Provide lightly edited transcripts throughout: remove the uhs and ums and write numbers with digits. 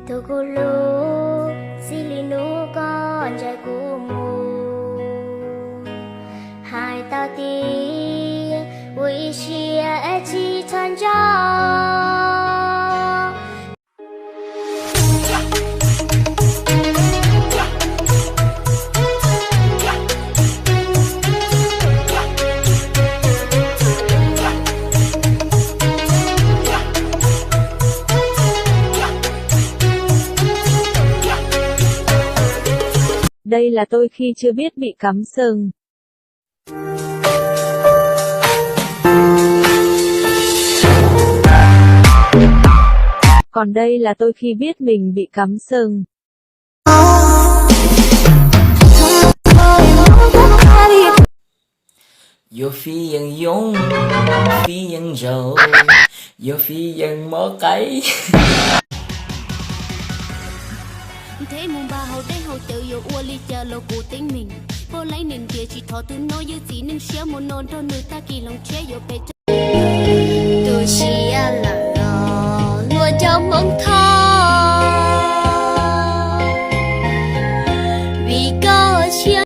Tukulu silinu con trai của mù hai tao ti ui chia chi thân cho Đây là tôi khi chưa biết bị cắm sừng. Còn đây là tôi khi biết mình bị cắm sừng. Vô phi dân giống, phi dân rượu, vô phi dân mó cấy. Thế mùng ba hậu đây hậu tự yêu ua ly chờ lô cụ tính mình vô lấy nền kia chỉ thọ từ nói như gì nên xéo một nôn thôi người ta kỳ lòng chế vô bề tôi chỉ là nó luôn trong mong thơ vì có chia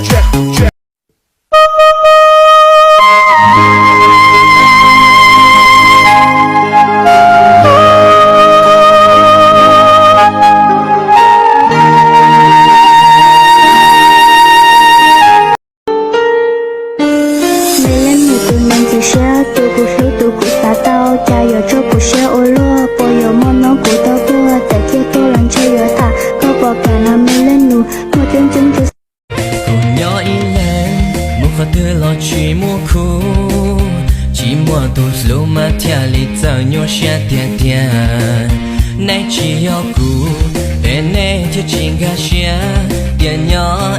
check. Chỉ mua khu chỉ mua tu slow mà theo lý giờ nhau xe tiền tiền nay chỉ yêu cũ bên này chỉ chính gà xe tiền nhỏ